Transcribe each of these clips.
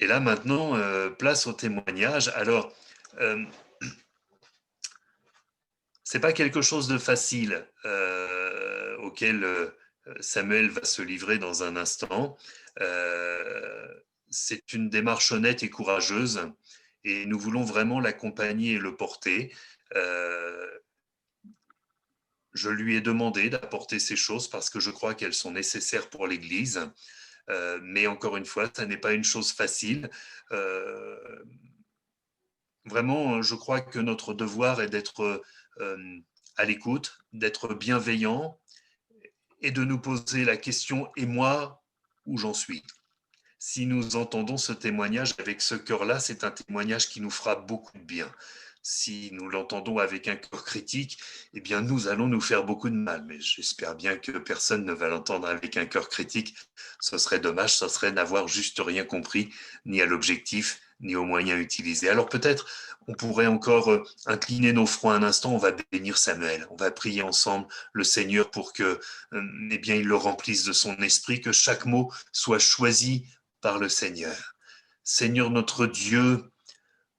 Et là maintenant, place au témoignage. Alors, c'est pas quelque chose de facile auquel Samuel va se livrer dans un instant. C'est une démarche honnête et courageuse, et nous voulons vraiment l'accompagner et le porter. Je lui ai demandé d'apporter ces choses parce que je crois qu'elles sont nécessaires pour l'Église. Mais encore une fois, ça n'est pas une chose facile. Euh, Vraiment, je crois que notre devoir est d'être à l'écoute, d'être bienveillant et de nous poser la question, et moi, où j'en suis? Si nous entendons ce témoignage avec ce cœur-là, c'est un témoignage qui nous fera beaucoup de bien. Si nous l'entendons avec un cœur critique, eh bien, nous allons nous faire beaucoup de mal. Mais j'espère bien que personne ne va l'entendre avec un cœur critique. Ce serait dommage, ce serait n'avoir juste rien compris, ni à l'objectif, ni aux moyens utilisés. Alors peut-être on pourrait encore incliner nos fronts un instant, on va bénir Samuel, on va prier ensemble le Seigneur pour que eh bien, il le remplisse de son esprit, que chaque mot soit choisi par le Seigneur. Seigneur notre Dieu,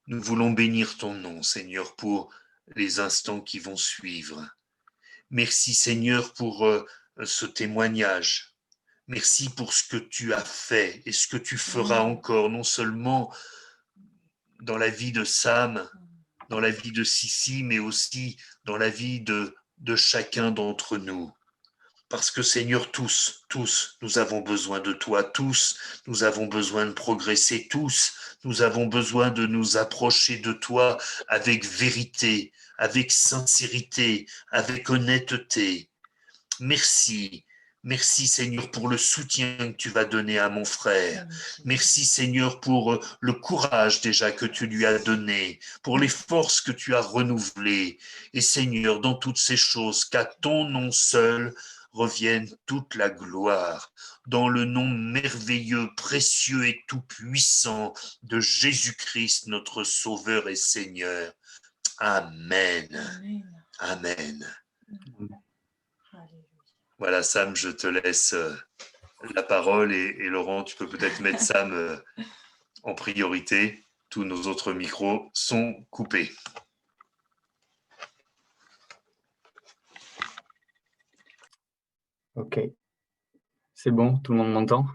nous voulons bénir ton nom, Seigneur, pour les instants qui vont suivre. Merci, Seigneur, pour ce témoignage. Merci pour ce que tu as fait et ce que tu feras encore, non seulement dans la vie de Sam, dans la vie de Sissi, mais aussi dans la vie de chacun d'entre nous. Parce que Seigneur, tous, nous avons besoin de toi, tous, nous avons besoin de progresser, tous, nous avons besoin de nous approcher de toi avec vérité, avec sincérité, avec honnêteté. Merci. Merci Seigneur pour le soutien que tu vas donner à mon frère. Merci Seigneur pour le courage déjà que tu lui as donné, pour les forces que tu as renouvelées. Et Seigneur, dans toutes ces choses, qu'à ton nom seul revienne toute la gloire. Dans le nom merveilleux, précieux et tout-puissant de Jésus-Christ, notre Sauveur et Seigneur. Amen. Amen. Voilà, Sam, je te laisse la parole et Laurent, tu peux peut-être mettre Sam en priorité. Tous nos autres micros sont coupés. Ok. C'est bon, tout le monde m'entend?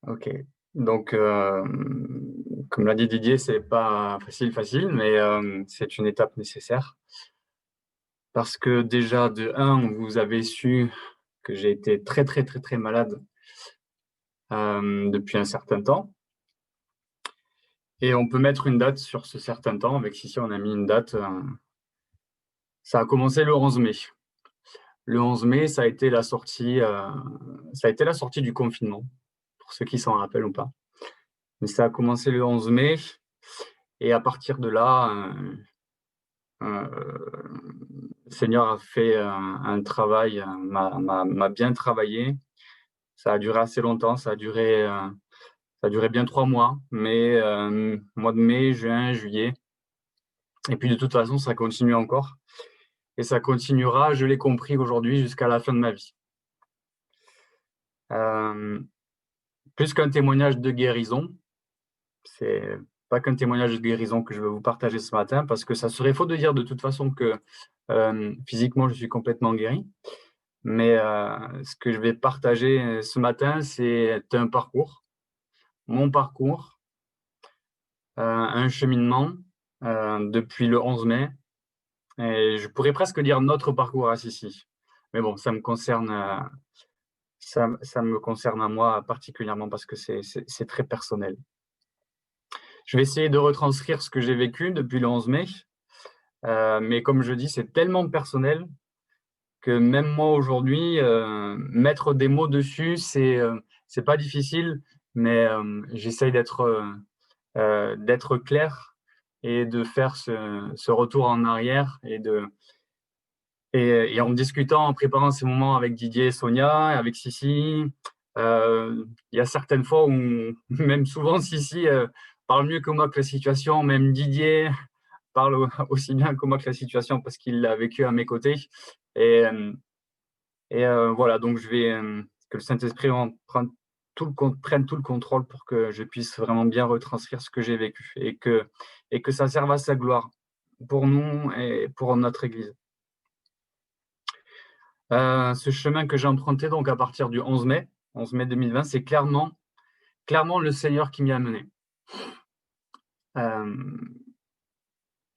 Ok. Donc, comme l'a dit Didier, c'est pas facile, mais c'est une étape nécessaire. Parce que déjà, de un, vous avez su que j'ai été très malade depuis un certain temps. Et on peut mettre une date sur ce certain temps. Avec Sissi, on a mis une date. Ça a commencé le 11 mai. Le 11 mai, ça a été la sortie du confinement, pour ceux qui s'en rappellent ou pas. Mais ça a commencé le 11 mai. Et à partir de là, le Seigneur a fait un travail, m'a bien travaillé. Ça a duré assez longtemps, ça a duré bien 3 mois, mois de mai, juin, juillet. Et puis de toute façon, ça continue encore. Et ça continuera, je l'ai compris aujourd'hui, jusqu'à la fin de ma vie. Plus qu'un témoignage de guérison, c'est pas qu'un témoignage de guérison que je veux vous partager ce matin, parce que ça serait faux de dire de toute façon que physiquement, je suis complètement guéri. Mais ce que je vais partager ce matin, c'est un parcours, mon parcours, un cheminement depuis le 11 mai. Et je pourrais presque dire notre parcours à Sissi. Mais bon, ça me concerne à moi particulièrement parce que c'est très personnel. Je vais essayer de retranscrire ce que j'ai vécu depuis le 11 mai. Mais comme je dis, c'est tellement personnel que même moi aujourd'hui, mettre des mots dessus, c'est pas difficile, mais j'essaye d'être clair et de faire ce retour en arrière et en discutant, en préparant ces moments avec Didier et Sonia, avec Sissi. Il y a certaines fois où, même souvent, Sissi parle mieux que moi que la situation, même Didier parle aussi bien que moi que la situation parce qu'il l'a vécu à mes côtés. Et voilà, donc que le Saint-Esprit prenne tout le contrôle pour que je puisse vraiment bien retranscrire ce que j'ai vécu et que ça serve à sa gloire pour nous et pour notre Église. Ce chemin que j'ai emprunté donc à partir du 11 mai 2020, c'est clairement le Seigneur qui m'y a mené.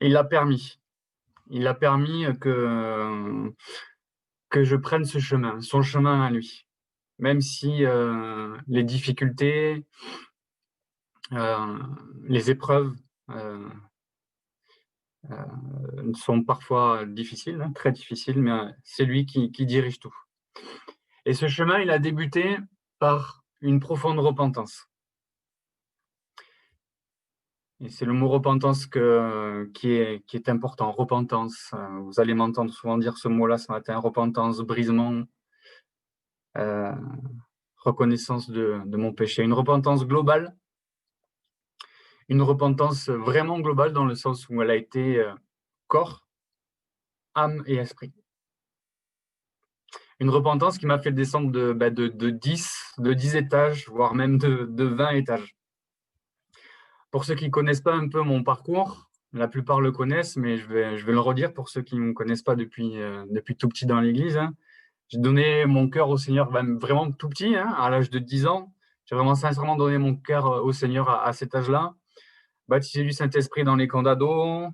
Il a permis que je prenne son chemin à lui. Même si les difficultés, les épreuves sont parfois difficiles, hein, très difficiles, mais c'est lui qui dirige tout. Et ce chemin, il a débuté par une profonde repentance. Et c'est le mot repentance qui est important. Repentance, vous allez m'entendre souvent dire ce mot-là ce matin, repentance, brisement, reconnaissance de mon péché. Une repentance globale, une repentance vraiment globale dans le sens où elle a été corps, âme et esprit. Une repentance qui m'a fait descendre de 10 étages, voire même de 20 étages. Pour ceux qui ne connaissent pas un peu mon parcours, la plupart le connaissent, mais je vais le redire pour ceux qui ne me connaissent pas depuis tout petit dans l'Église. Hein. J'ai donné mon cœur au Seigneur vraiment tout petit, hein, à l'âge de 10 ans. J'ai vraiment sincèrement donné mon cœur au Seigneur à cet âge-là. Baptisé du Saint-Esprit dans les camps d'ados,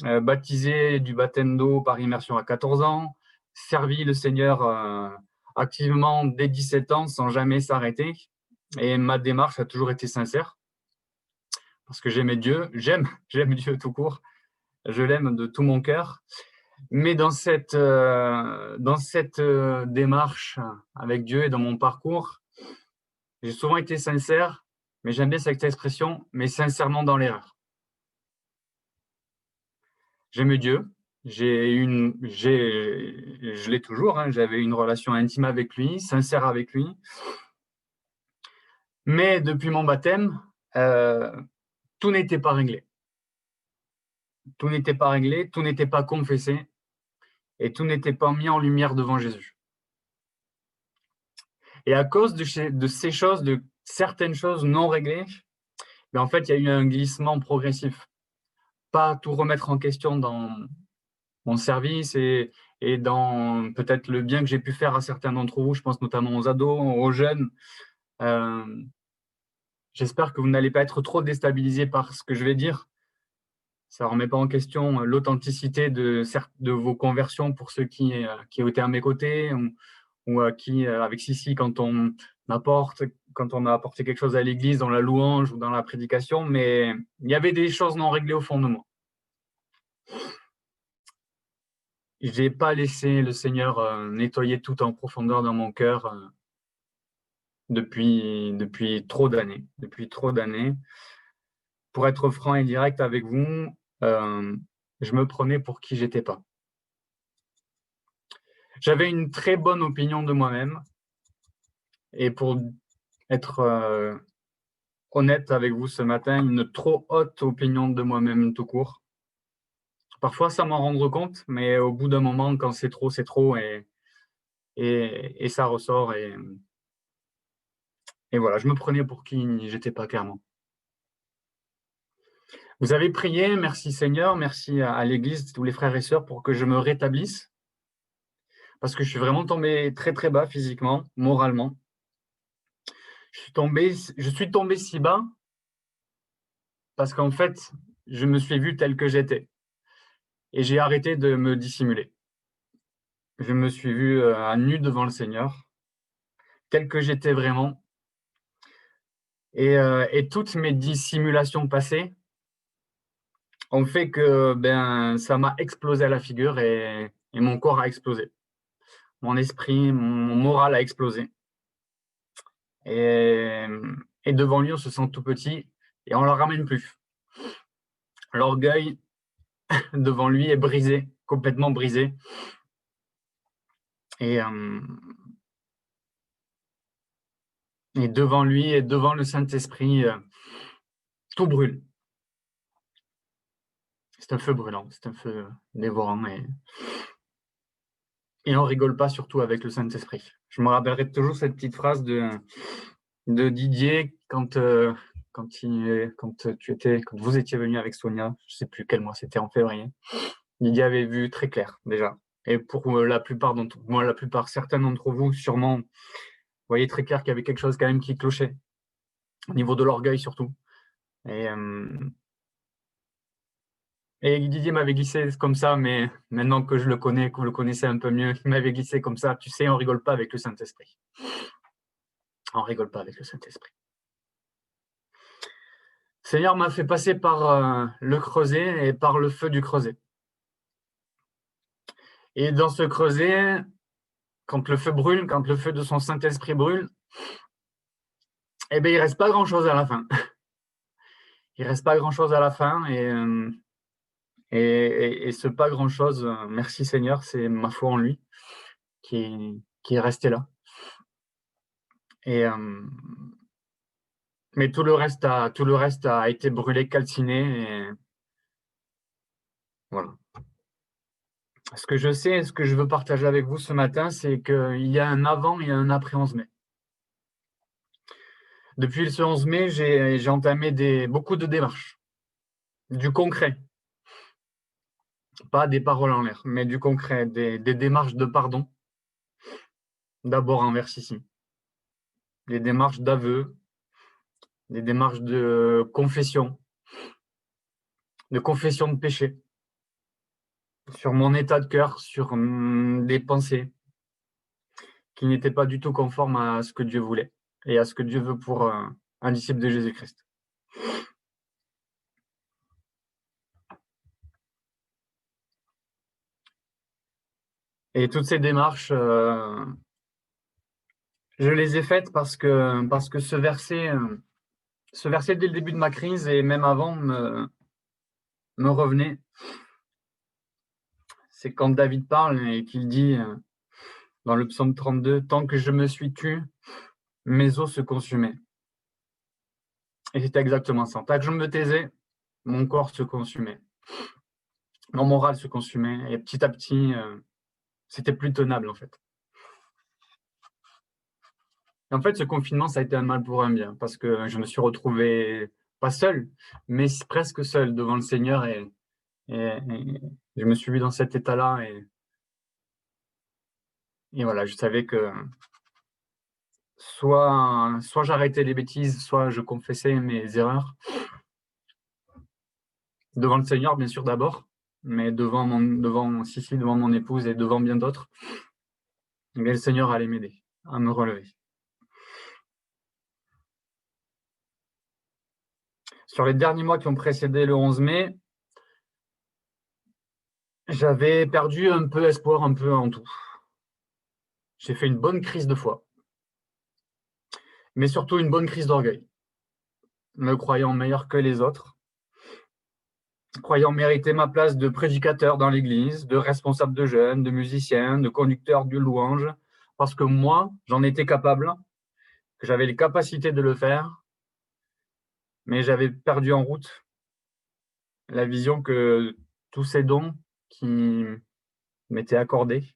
baptisé du baptême d'eau par immersion à 14 ans, servi le Seigneur activement dès 17 ans sans jamais s'arrêter. Et ma démarche a toujours été sincère. Parce que j'aimais Dieu, j'aime Dieu tout court, je l'aime de tout mon cœur. Mais dans cette démarche avec Dieu et dans mon parcours, j'ai souvent été sincère, mais j'aime bien cette expression, mais sincèrement dans l'erreur. J'aime Dieu, je l'ai toujours, hein, j'avais une relation intime avec lui, sincère avec lui. Mais depuis mon baptême, tout n'était pas réglé. Tout n'était pas réglé, tout n'était pas confessé et tout n'était pas mis en lumière devant Jésus. Et à cause de ces choses, de certaines choses non réglées, mais en fait, il y a eu un glissement progressif. Pas tout remettre en question dans mon service et dans peut-être le bien que j'ai pu faire à certains d'entre vous, je pense notamment aux ados, aux jeunes. J'espère que vous n'allez pas être trop déstabilisés par ce que je vais dire. Ça ne remet pas en question l'authenticité de vos conversions pour ceux qui ont été à mes côtés ou qui, avec Sissi, quand on a apporté quelque chose à l'église dans la louange ou dans la prédication, mais il y avait des choses non réglées au fond de moi. Je n'ai pas laissé le Seigneur nettoyer tout en profondeur dans mon cœur depuis trop d'années. Pour être franc et direct avec vous, je me prenais pour qui j'étais pas. J'avais une très bonne opinion de moi-même. Et pour être honnête avec vous ce matin, une trop haute opinion de moi-même tout court. Parfois, ça m'en rendre compte, mais au bout d'un moment, quand c'est trop et ça ressort. Et voilà, je me prenais pour qui j'étais pas clairement. Vous avez prié, merci Seigneur, merci à l'Église, tous les frères et sœurs, pour que je me rétablisse. Parce que je suis vraiment tombé très très bas physiquement, moralement. Je suis tombé si bas parce qu'en fait, je me suis vu tel que j'étais. Et j'ai arrêté de me dissimuler. Je me suis vu à nu devant le Seigneur, tel que j'étais vraiment. Et toutes mes dissimulations passées ont fait que ça m'a explosé à la figure et mon corps a explosé. Mon esprit, mon moral a explosé. Et devant lui, on se sent tout petit et on ne le ramène plus. L'orgueil devant lui est brisé, complètement brisé. Et devant lui et devant le Saint-Esprit, tout brûle. C'est un feu brûlant, c'est un feu dévorant. Et on ne rigole pas, surtout avec le Saint-Esprit. Je me rappellerai toujours cette petite phrase de Didier quand vous étiez venu avec Sonia, je ne sais plus quel mois, c'était en février. Didier avait vu très clair déjà. Et pour la plupart certains d'entre vous, sûrement, vous voyez très clair qu'il y avait quelque chose quand même qui clochait, au niveau de l'orgueil surtout. Et Didier m'avait glissé comme ça, mais maintenant que je le connais, que vous le connaissez un peu mieux, il m'avait glissé comme ça. Tu sais, on rigole pas avec le Saint-Esprit. On rigole pas avec le Saint-Esprit. Le Seigneur m'a fait passer par le creuset et par le feu du creuset. Et dans ce creuset, quand le feu brûle, quand le feu de son Saint-Esprit brûle, eh bien, il reste pas grand-chose à la fin. Il reste pas grand-chose à la fin et ce pas grand-chose, merci Seigneur, c'est ma foi en lui qui est resté là. Mais tout le reste a été brûlé, calciné. Et voilà. Ce que je sais et ce que je veux partager avec vous ce matin, c'est qu'il y a un avant et un après 11 mai. Depuis ce 11 mai, j'ai entamé beaucoup de démarches, du concret. Pas des paroles en l'air, mais du concret, des démarches de pardon. D'abord envers Sissi. Des démarches d'aveu, des démarches de confession de péché, sur mon état de cœur, sur des pensées qui n'étaient pas du tout conformes à ce que Dieu voulait et à ce que Dieu veut pour un disciple de Jésus-Christ. Et toutes ces démarches, je les ai faites parce que ce verset dès le début de ma crise et même avant me revenait. C'est quand David parle et qu'il dit dans le psaume 32, « Tant que je me suis tu, mes os se consumaient. » Et c'était exactement ça. Tant que je me taisais, mon corps se consumait. Mon moral se consumait. Et petit à petit, c'était plus tenable en fait. Et en fait, ce confinement, ça a été un mal pour un bien, parce que je me suis retrouvé, pas seul, mais presque seul devant le Seigneur, et je me suis vu dans cet état-là, et voilà, je savais que soit j'arrêtais les bêtises, soit je confessais mes erreurs, devant le Seigneur, bien sûr, d'abord, mais devant mon épouse et devant bien d'autres, mais le Seigneur allait m'aider à me relever. Sur les derniers mois qui ont précédé le 11 mai, j'avais perdu un peu espoir, un peu en tout. J'ai fait une bonne crise de foi, mais surtout une bonne crise d'orgueil, me croyant meilleur que les autres, croyant mériter ma place de prédicateur dans l'église, de responsable de jeunes, de musicien, de conducteur de louange, parce que moi, j'en étais capable, que j'avais les capacités de le faire, mais j'avais perdu en route la vision que tous ces dons qui m'étaient accordés,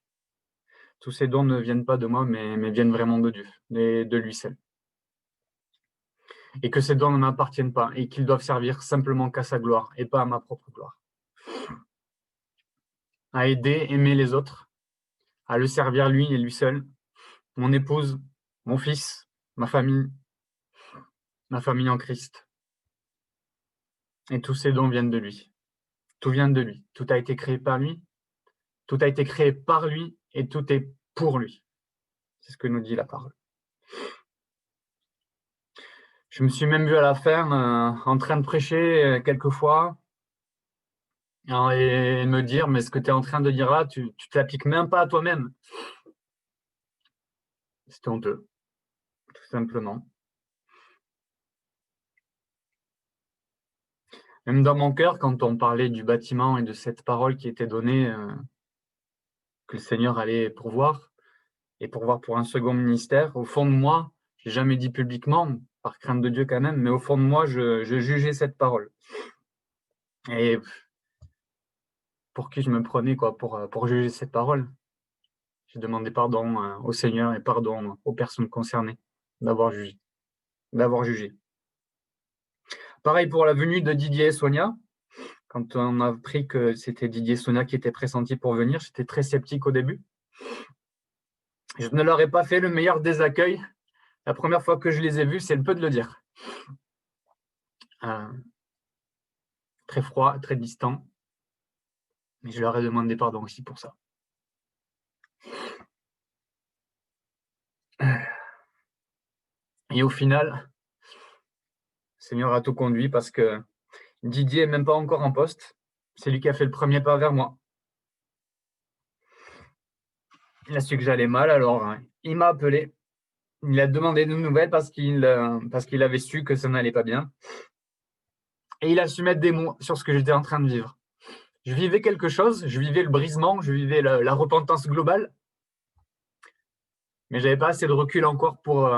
tous ces dons ne viennent pas de moi, mais viennent vraiment de Dieu, et de lui seul. Et que ces dons ne m'appartiennent pas, et qu'ils doivent servir simplement qu'à sa gloire, et pas à ma propre gloire. À aider, aimer les autres, à le servir lui et lui seul, mon épouse, mon fils, ma famille en Christ. Et tous ces dons viennent de lui. Tout vient de lui. Tout a été créé par lui. Tout a été créé par lui et tout est pour lui. C'est ce que nous dit la parole. Je me suis même vu à la fin en train de prêcher quelquefois et me dire, mais ce que tu es en train de dire là, tu t'appliques même pas à toi-même. C'était honteux, tout simplement. Même dans mon cœur, quand on parlait du bâtiment et de cette parole qui était donnée, que le Seigneur allait pourvoir, et pourvoir pour un second ministère, au fond de moi, je l'ai jamais dit publiquement, par crainte de Dieu quand même, mais au fond de moi, je jugeais cette parole. Et pour qui je me prenais pour juger cette parole? J'ai demandé pardon au Seigneur et pardon aux personnes concernées d'avoir jugé. d'avoir jugé. Pareil pour la venue de Didier et Sonia. Quand on a appris que c'était Didier et Sonia qui étaient pressentis pour venir, j'étais très sceptique au début. Je ne leur ai pas fait le meilleur des accueils. La première fois que je les ai vus, c'est le peu de le dire. Très froid, très distant. Mais je leur ai demandé pardon aussi pour ça. Et au final, le Seigneur a tout conduit parce que Didier n'est même pas encore en poste. C'est lui qui a fait le premier pas vers moi. Il a su que j'allais mal, alors il m'a appelé. Il a demandé de nouvelles parce qu'il avait su que ça n'allait pas bien. Et il a su mettre des mots sur ce que j'étais en train de vivre. Je vivais quelque chose, je vivais le brisement, je vivais la repentance globale. Mais je n'avais pas assez de recul encore pour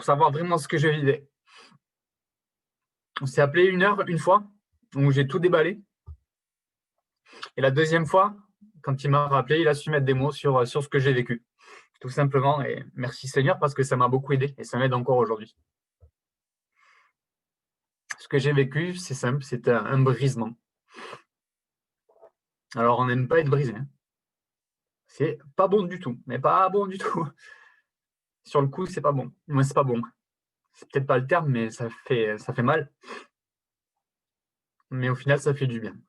savoir vraiment ce que je vivais. On s'est appelé une fois, où j'ai tout déballé. Et la deuxième fois, quand il m'a rappelé, il a su mettre des mots sur ce que j'ai vécu. Tout simplement, et merci Seigneur parce que ça m'a beaucoup aidé et ça m'aide encore aujourd'hui. Ce que j'ai vécu, c'est simple, c'est un brisement. Alors, on n'aime pas être brisé. Hein. C'est pas bon du tout, mais pas bon du tout. Sur le coup, c'est pas bon. Moi, c'est pas bon. C'est peut-être pas le terme, mais ça fait mal. Mais au final, ça fait du bien. Le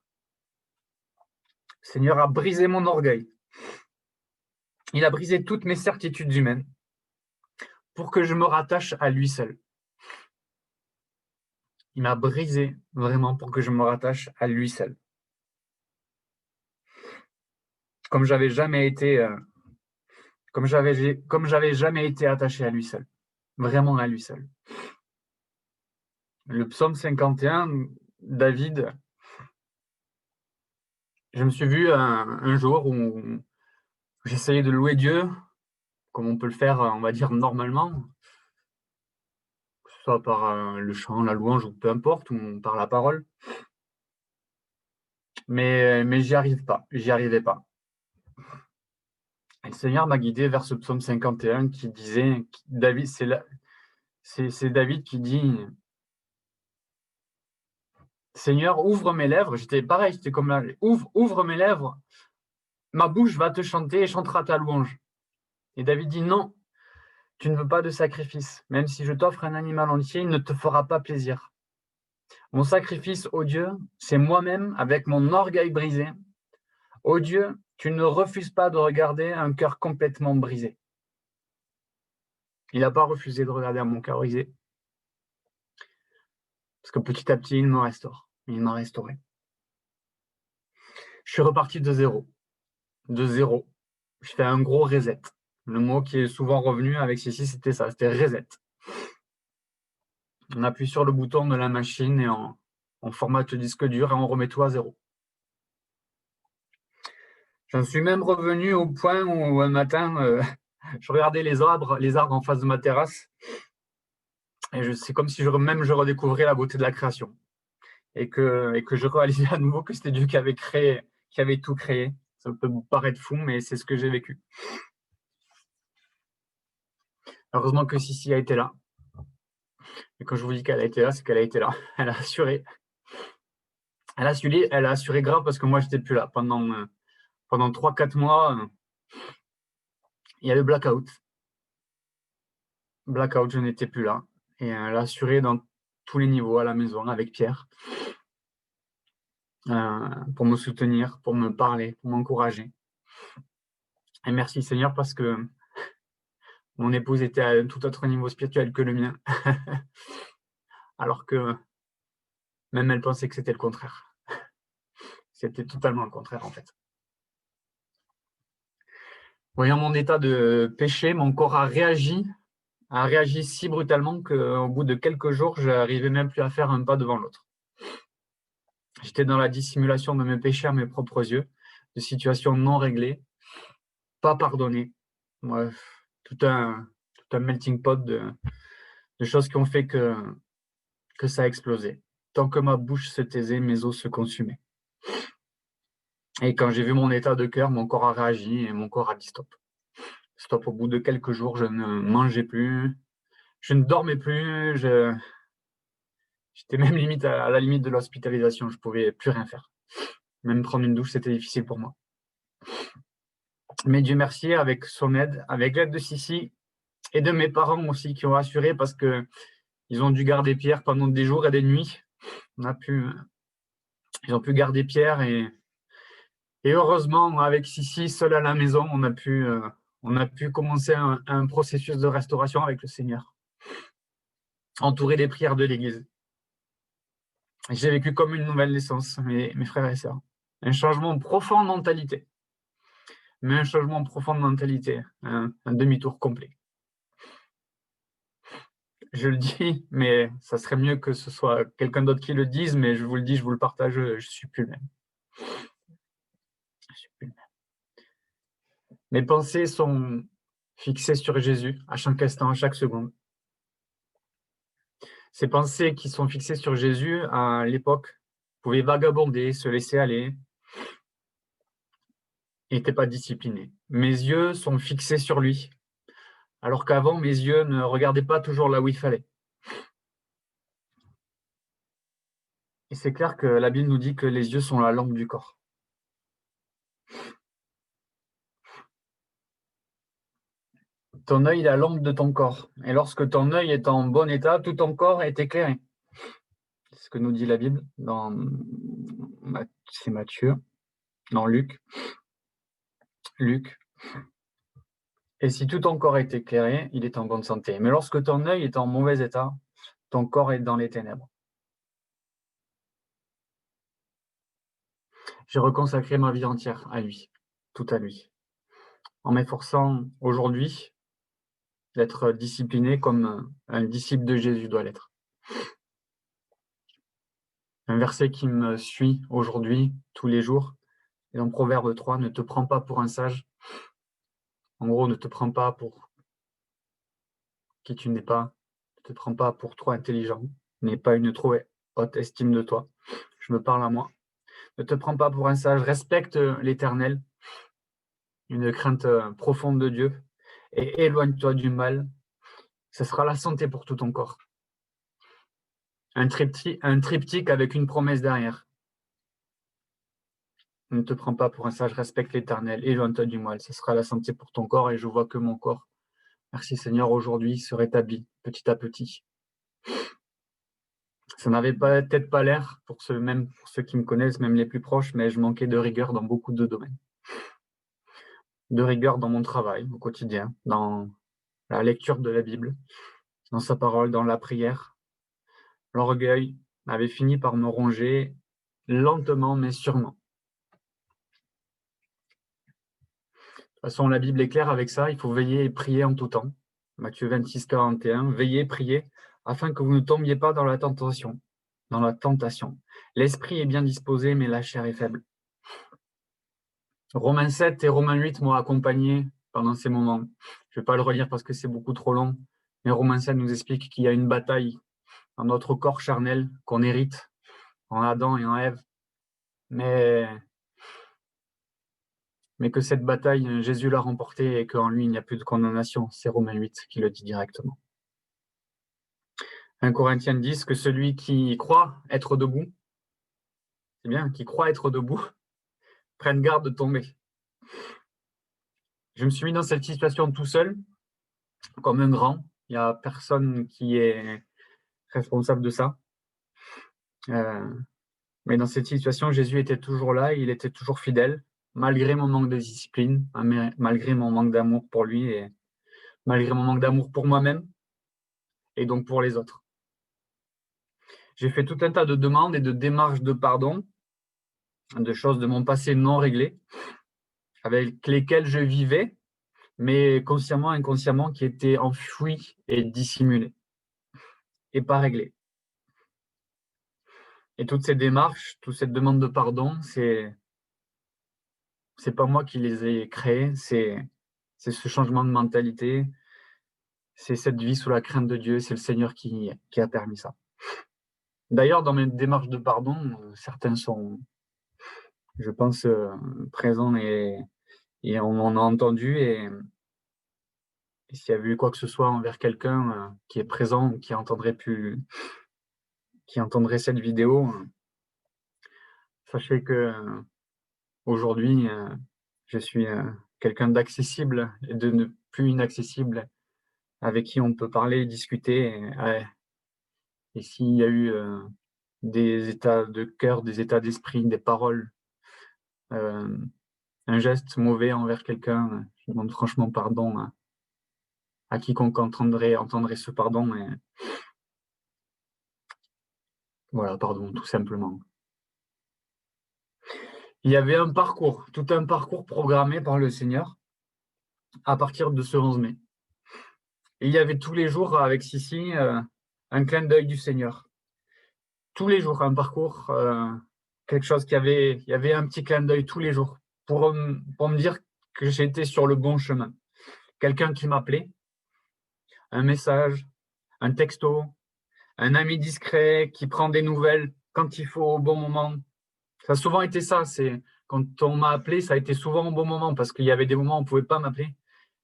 Seigneur a brisé mon orgueil. Il a brisé toutes mes certitudes humaines pour que je me rattache à lui seul. Il m'a brisé vraiment pour que je me rattache à lui seul. Comme j'avais jamais été attaché à lui seul. Vraiment à lui seul. Le psaume 51, David, je me suis vu un jour où j'essayais de louer Dieu, comme on peut le faire, on va dire, normalement, que ce soit par le chant, la louange, ou peu importe, ou par la parole. Mais j'y arrivais pas. Et le Seigneur m'a guidé vers ce psaume 51 qui disait, David, c'est David qui dit, Seigneur, ouvre mes lèvres. J'étais pareil, j'étais comme là, ouvre mes lèvres, ma bouche va te chanter et chantera ta louange. Et David dit, non, tu ne veux pas de sacrifice. Même si je t'offre un animal entier, il ne te fera pas plaisir. Mon sacrifice, ô Dieu, c'est moi-même avec mon orgueil brisé. Ô Dieu, tu ne refuses pas de regarder un cœur complètement brisé. Il n'a pas refusé de regarder mon cœur brisé. Parce que petit à petit, il me restaure. Il m'a restauré. Je suis reparti de zéro. De zéro. Je fais un gros reset. Le mot qui est souvent revenu avec ceci, c'était ça, c'était reset. On appuie sur le bouton de la machine et on formate le disque dur et on remet tout à zéro. J'en suis même revenu au point où un matin, je regardais les arbres en face de ma terrasse et c'est comme si je redécouvrais la beauté de la création et que je réalisais à nouveau que c'était Dieu qui avait tout créé. Ça peut vous paraître fou, mais c'est ce que j'ai vécu. Heureusement que Sissi a été là. Et quand je vous dis qu'elle a été là, c'est qu'elle a été là. Elle a assuré. Elle a assuré grave parce que moi, j'étais plus là. Pendant 3-4 mois, il y a eu blackout. Blackout, je n'étais plus là. Et elle a assuré dans tous les niveaux à la maison avec Pierre pour me soutenir, pour me parler, pour m'encourager. Et merci Seigneur parce que mon épouse était à un tout autre niveau spirituel que le mien. Alors que même elle pensait que c'était le contraire. C'était totalement le contraire en fait. Voyant mon état de péché, mon corps a réagi si brutalement qu'au bout de quelques jours, je n'arrivais même plus à faire un pas devant l'autre. J'étais dans la dissimulation de mes péchés à mes propres yeux, de situations non réglées, pas pardonnées. Bref, tout un melting pot de choses qui ont fait que ça a explosé. Tant que ma bouche se taisait, mes os se consumaient. Et quand j'ai vu mon état de cœur, mon corps a réagi et mon corps a dit stop. Stop, au bout de quelques jours, je ne mangeais plus, Je ne dormais plus, j'étais même limite à la limite de l'hospitalisation, je pouvais plus rien faire. Même prendre une douche, c'était difficile pour moi. Mais Dieu merci, avec son aide, avec l'aide de Sissi et de mes parents aussi qui ont assuré parce qu'ils ont dû garder Pierre pendant des jours et des nuits. Ils ont pu garder Pierre et heureusement, avec Sissi, seul à la maison, on a pu commencer un processus de restauration avec le Seigneur, entouré des prières de l'Église. J'ai vécu comme une nouvelle naissance, mes frères et sœurs. Un changement profond de mentalité. Mais un changement profond de mentalité, un demi-tour complet. Je le dis, mais ça serait mieux que ce soit quelqu'un d'autre qui le dise, mais je vous le dis, je vous le partage, je ne suis plus le même. Je suis plus le même. Mes pensées sont fixées sur Jésus à chaque instant, à chaque seconde. Ces pensées qui sont fixées sur Jésus, à l'époque, pouvaient vagabonder, se laisser aller, n'étaient pas disciplinés. Mes yeux sont fixés sur lui, alors qu'avant, mes yeux ne regardaient pas toujours là où il fallait. Et c'est clair que la Bible nous dit que les yeux sont la lampe du corps. Ton œil est la lampe de ton corps. Et lorsque ton œil est en bon état, tout ton corps est éclairé. C'est ce que nous dit la Bible c'est Matthieu, dans Luc. Et si tout ton corps est éclairé, il est en bonne santé. Mais lorsque ton œil est en mauvais état, ton corps est dans les ténèbres. J'ai reconsacré ma vie entière à lui, tout à lui, en m'efforçant aujourd'hui d'être discipliné comme un disciple de Jésus doit l'être. Un verset qui me suit aujourd'hui, tous les jours, est dans Proverbe 3, ne te prends pas pour un sage. En gros, ne te prends pas pour qui tu n'es pas, ne te prends pas pour trop intelligent, n'aie pas une trop haute estime de toi. Je me parle à moi. Ne te prends pas pour un sage, respecte l'Éternel, une crainte profonde de Dieu, et éloigne-toi du mal. Ce sera la santé pour tout ton corps. Un triptyque avec une promesse derrière. Ne te prends pas pour un sage, respecte l'Éternel, éloigne-toi du mal. Ce sera la santé pour ton corps, et je vois que mon corps, merci Seigneur, aujourd'hui se rétablit petit à petit. Ça n'avait peut-être pas l'air pour ceux qui me connaissent, même les plus proches, mais je manquais de rigueur dans beaucoup de domaines. De rigueur dans mon travail au quotidien, dans la lecture de la Bible, dans sa parole, dans la prière. L'orgueil avait fini par me ronger lentement mais sûrement. De toute façon, la Bible est claire avec ça, il faut veiller et prier en tout temps. Matthieu 26, 41, veillez, priez, afin que vous ne tombiez pas dans la tentation. L'esprit est bien disposé, mais la chair est faible. Romains 7 et Romains 8 m'ont accompagné pendant ces moments. Je ne vais pas le relire parce que c'est beaucoup trop long, mais Romains 7 nous explique qu'il y a une bataille dans notre corps charnel qu'on hérite en Adam et en Ève, mais que cette bataille, Jésus l'a remportée et qu'en lui, il n'y a plus de condamnation. C'est Romains 8 qui le dit directement. 1 Corinthiens 10 que celui qui croit être debout, c'est bien, qui croit être debout, prenne garde de tomber. Je me suis mis dans cette situation tout seul, comme un grand. Il n'y a personne qui est responsable de ça. Mais dans cette situation, Jésus était toujours là, il était toujours fidèle, malgré mon manque de discipline, malgré mon manque d'amour pour lui et malgré mon manque d'amour pour moi-même et donc pour les autres. J'ai fait tout un tas de demandes et de démarches de pardon, de choses de mon passé non réglées, avec lesquelles je vivais, mais consciemment, inconsciemment, qui étaient enfouies et dissimulées et pas réglées. Et toutes ces démarches, toute cette demande de pardon, c'est pas moi qui les ai créées, c'est ce changement de mentalité, c'est cette vie sous la crainte de Dieu, c'est le Seigneur qui a permis ça. D'ailleurs, dans mes démarches de pardon, certains sont, je pense, présents et on en a entendu Et s'il y avait eu quoi que ce soit envers quelqu'un qui est présent, qui entendrait cette vidéo, sachez que aujourd'hui, je suis quelqu'un d'accessible et de ne plus inaccessible, avec qui on peut parler, discuter. Et s'il y a eu des états de cœur, des états d'esprit, des paroles, un geste mauvais envers quelqu'un, je demande franchement pardon à quiconque entendrait ce pardon. Et voilà, pardon, tout simplement. Il y avait tout un parcours programmé par le Seigneur à partir de ce 11 mai. Et il y avait tous les jours avec Sissi un clin d'œil du Seigneur. Tous les jours, un parcours, quelque chose il y avait un petit clin d'œil tous les jours pour me dire que j'étais sur le bon chemin. Quelqu'un qui m'appelait, un message, un texto, un ami discret qui prend des nouvelles quand il faut au bon moment. Ça a souvent été ça. Quand on m'a appelé, ça a été souvent au bon moment parce qu'il y avait des moments où on ne pouvait pas m'appeler.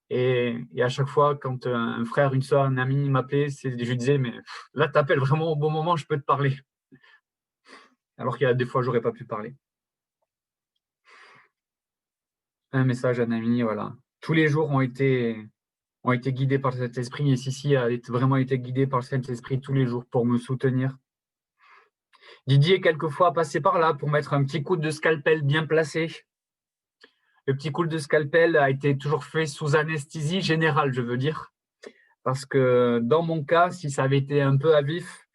Et à chaque fois, quand un frère, une soeur, un ami m'appelait, je disais, mais là, tu appelles vraiment au bon moment, je peux te parler. Alors qu'il y a des fois, j'aurais pas pu parler. Un message, un ami, voilà. Tous les jours ont été guidés par le Saint-Esprit, et Sissi a vraiment été guidé par le Saint-Esprit tous les jours pour me soutenir. Didier, quelquefois, passait par là pour mettre un petit coup de scalpel bien placé. Le petit coup de scalpel a été toujours fait sous anesthésie générale, je veux dire. Parce que dans mon cas, si ça avait été un peu à vif,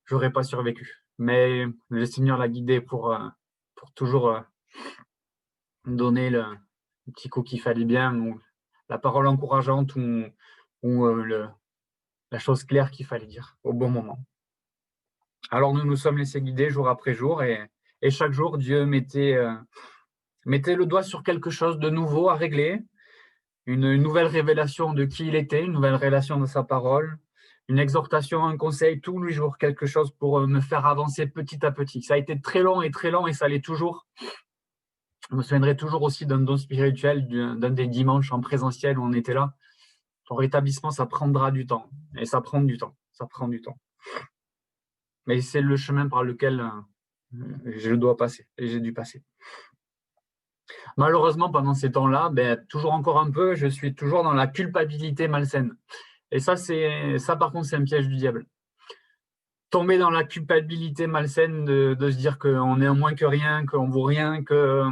j'aurais pas survécu. Mais le Seigneur l'a guidé pour toujours donner le petit coup qu'il fallait bien, ou la parole encourageante, ou la chose claire qu'il fallait dire au bon moment. Alors nous nous sommes laissés guider jour après jour, et chaque jour, Dieu mettait le doigt sur quelque chose de nouveau à régler, une nouvelle révélation de qui il était, une nouvelle révélation de sa parole, une exhortation, un conseil, tous les jours, quelque chose pour me faire avancer petit à petit. Ça a été très long, et ça l'est toujours. Je me souviendrai toujours aussi d'un don spirituel, d'un des dimanches en présentiel où on était là. Ton rétablissement, ça prendra du temps. Et ça prend du temps. Ça prend du temps. Mais c'est le chemin par lequel je dois passer et j'ai dû passer. Malheureusement, pendant ces temps-là, toujours encore un peu, je suis toujours dans la culpabilité malsaine. Et ça, par contre, c'est un piège du diable. Tomber dans la culpabilité malsaine de se dire qu'on est moins que rien, qu'on ne vaut rien, que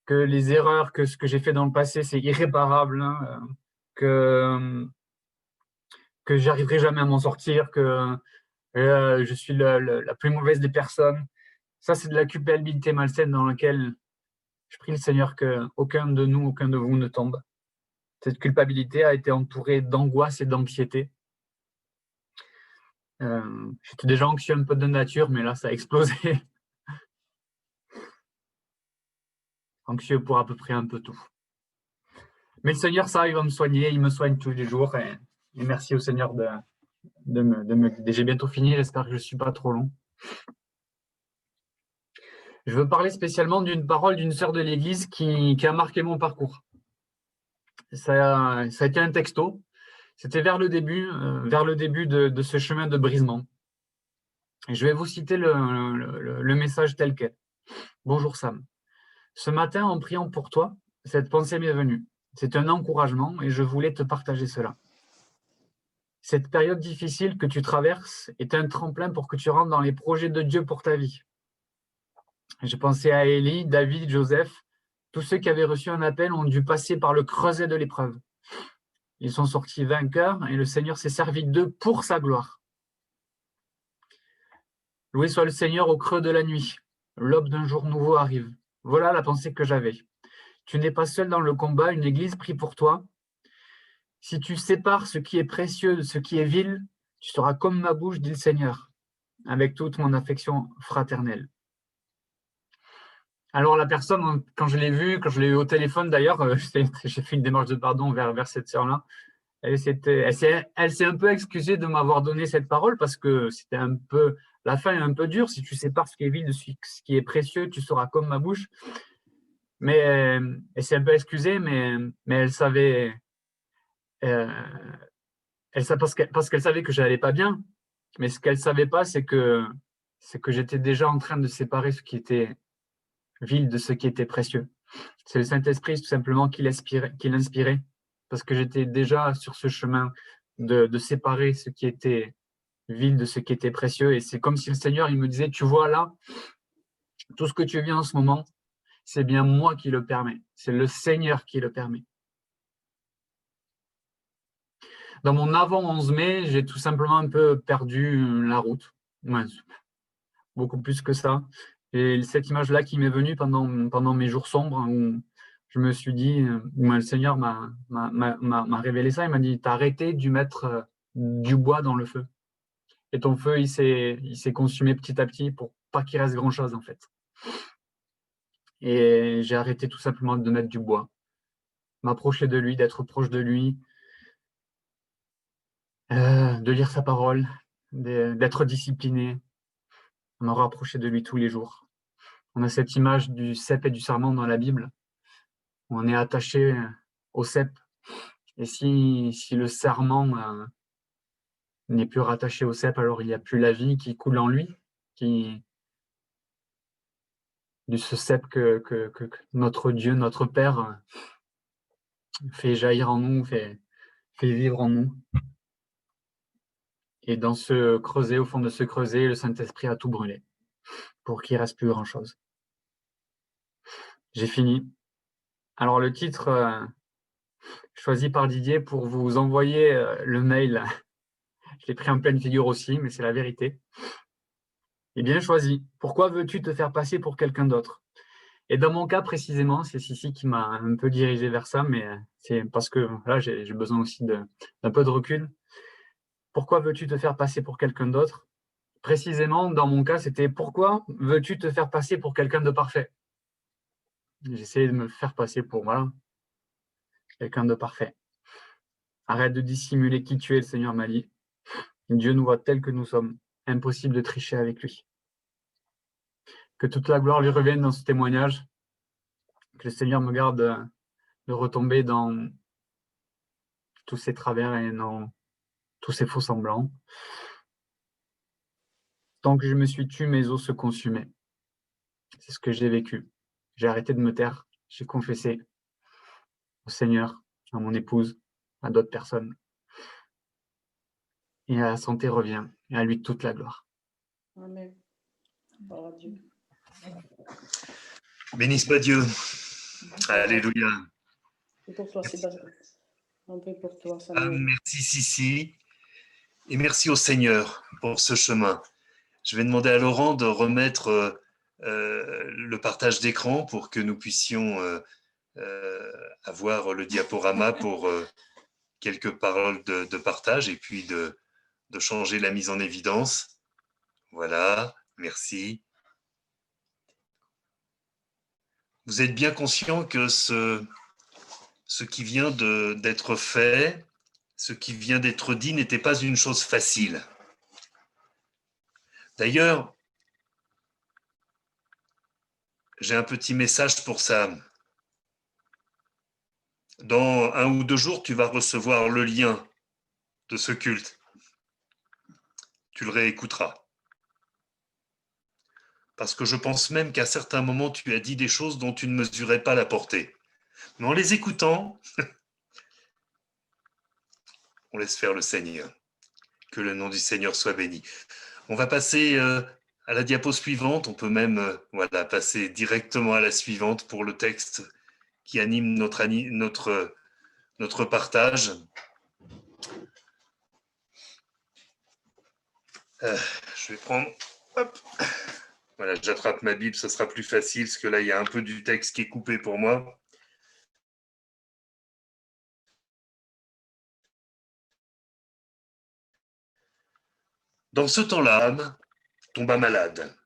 les erreurs, que ce que j'ai fait dans le passé, c'est irréparable, hein, que j'arriverai jamais à m'en sortir, que je suis la plus mauvaise des personnes. Ça, c'est de la culpabilité malsaine dans laquelle je prie le Seigneur qu'aucun de nous, aucun de vous ne tombe. Cette culpabilité a été entourée d'angoisse et d'anxiété. J'étais déjà anxieux un peu de nature, mais là, ça a explosé. Anxieux pour à peu près un peu tout. Mais le Seigneur, ça, il va me soigner, il me soigne tous les jours. Et merci au Seigneur de me guider. J'ai bientôt fini, j'espère que je ne suis pas trop long. Je veux parler spécialement d'une parole d'une sœur de l'Église qui a marqué mon parcours. Ça a été un texto. C'était vers le début de ce chemin de brisement. Et je vais vous citer le message tel quel. Bonjour Sam. Ce matin, en priant pour toi, cette pensée m'est venue. C'est un encouragement et je voulais te partager cela. Cette période difficile que tu traverses est un tremplin pour que tu rentres dans les projets de Dieu pour ta vie. J'ai pensé à Élie, David, Joseph. Tous ceux qui avaient reçu un appel ont dû passer par le creuset de l'épreuve. Ils sont sortis vainqueurs et le Seigneur s'est servi d'eux pour sa gloire. Loué soit le Seigneur au creux de la nuit. L'aube d'un jour nouveau arrive. Voilà la pensée que j'avais. Tu n'es pas seul dans le combat, une église prie pour toi. Si tu sépares ce qui est précieux de ce qui est vil, tu seras comme ma bouche, dit le Seigneur, avec toute mon affection fraternelle. Alors la personne, quand je l'ai vue, quand je l'ai eu au téléphone d'ailleurs, j'ai fait une démarche de pardon vers cette sœur-là. Elle s'est un peu excusée de m'avoir donné cette parole parce que c'était un peu, la fin est un peu dure. Si tu sépares ce qui est vil de ce qui est précieux, tu seras comme ma bouche. Mais elle s'est un peu excusée, mais elle savait parce qu'elle savait que je n'allais pas bien, mais ce qu'elle ne savait pas, c'est que j'étais déjà en train de séparer ce qui était vil de ce qui était précieux. C'est le Saint-Esprit tout simplement qui l'inspirait, parce que j'étais déjà sur ce chemin de séparer ce qui était vil de ce qui était précieux. Et c'est comme si le Seigneur, il me disait, tu vois là, tout ce que tu vis en ce moment, c'est bien moi qui le permets. C'est le Seigneur qui le permet. Dans mon avant 11 mai, j'ai tout simplement un peu perdu la route. Ouais, beaucoup plus que ça. Et cette image-là qui m'est venue pendant mes jours sombres, où je me suis dit, le Seigneur m'a révélé ça, il m'a dit, t'as arrêté de mettre du bois dans le feu. Et ton feu, il s'est consumé petit à petit pour pas qu'il reste grand-chose, en fait. Et j'ai arrêté tout simplement de mettre du bois, m'approcher de lui, d'être proche de lui, de lire sa parole, d'être discipliné, me rapprocher de lui tous les jours. On a cette image du cep et du sarment dans la Bible. On est attaché au cep. Et si le sarment n'est plus rattaché au cep, alors il n'y a plus la vie qui coule en lui, de ce cep que notre Dieu, notre Père, fait jaillir en nous, fait vivre en nous. Et dans ce creuset, au fond de ce creuset, le Saint-Esprit a tout brûlé pour qu'il ne reste plus grand-chose. J'ai fini. Alors le titre choisi par Didier pour vous envoyer le mail, je l'ai pris en pleine figure aussi, mais c'est la vérité. Et bien choisi. Pourquoi veux-tu te faire passer pour quelqu'un d'autre? Et dans mon cas précisément, c'est Sissi qui m'a un peu dirigé vers ça, mais c'est parce que là, j'ai besoin aussi d'un peu de recul. Pourquoi veux-tu te faire passer pour quelqu'un d'autre? Précisément, dans mon cas, c'était pourquoi veux-tu te faire passer pour quelqu'un de parfait? J'essayais de me faire passer pour quelqu'un de parfait. Arrête de dissimuler qui tu es, le Seigneur m'a dit. Dieu nous voit tels que nous sommes. Impossible de tricher avec lui. Que toute la gloire lui revienne dans ce témoignage. Que le Seigneur me garde de retomber dans tous ses travers et dans tous ces faux semblants. Tant que je me suis tu, mes os se consumaient. C'est ce que j'ai vécu. J'ai arrêté de me taire. J'ai confessé au Seigneur, à mon épouse, à d'autres personnes. Et la santé revient. Et à lui toute la gloire. Amen. Gloire à Dieu. Béni soit Dieu. Alléluia. Et pour toi, Sébastien. Un peu pour toi, Ah, Samuel. merci Sissi. Et merci au Seigneur pour ce chemin. Je vais demander à Laurent de remettre le partage d'écran pour que nous puissions avoir le diaporama pour quelques paroles de partage et puis de changer la mise en évidence. Voilà, merci. Vous êtes bien conscient que ce qui vient d'être fait, ce qui vient d'être dit n'était pas une chose facile. D'ailleurs, j'ai un petit message pour Sam. Dans 1 ou 2 jours, tu vas recevoir le lien de ce culte. Tu le réécouteras. Parce que je pense même qu'à certains moments, tu as dit des choses dont tu ne mesurais pas la portée. Mais en les écoutant, on laisse faire le Seigneur. Que le nom du Seigneur soit béni. On va passer à la diapo suivante. On peut même passer directement à la suivante pour le texte qui anime notre partage. Je vais prendre... Hop. Voilà, j'attrape ma Bible, ce sera plus facile, parce que là, il y a un peu du texte qui est coupé pour moi. Dans ce temps-là, Am tomba malade.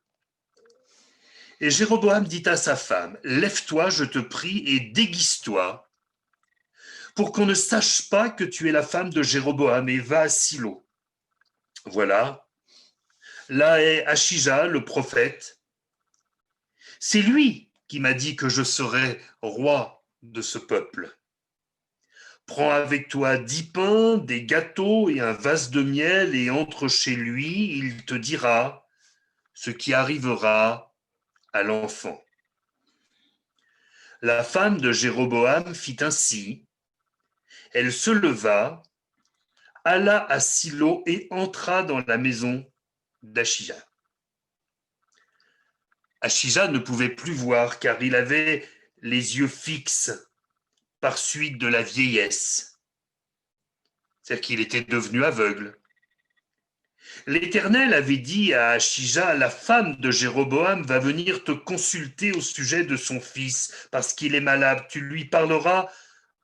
Et Jéroboam dit à sa femme, « Lève-toi, je te prie, et déguise-toi, pour qu'on ne sache pas que tu es la femme de Jéroboam, et va à Silo. » Voilà. Là est Achija, le prophète. C'est lui qui m'a dit que je serais roi de ce peuple. Prends avec toi 10 pains, des gâteaux et un vase de miel et entre chez lui, il te dira ce qui arrivera à l'enfant. La femme de Jéroboam fit ainsi. Elle se leva, alla à Silo et entra dans la maison d'Achija. Achija ne pouvait plus voir car il avait les yeux fixes par suite de la vieillesse. C'est-à-dire qu'il était devenu aveugle. L'Éternel avait dit à Achija, la femme de Jéroboam va venir te consulter au sujet de son fils parce qu'il est malade. Tu lui parleras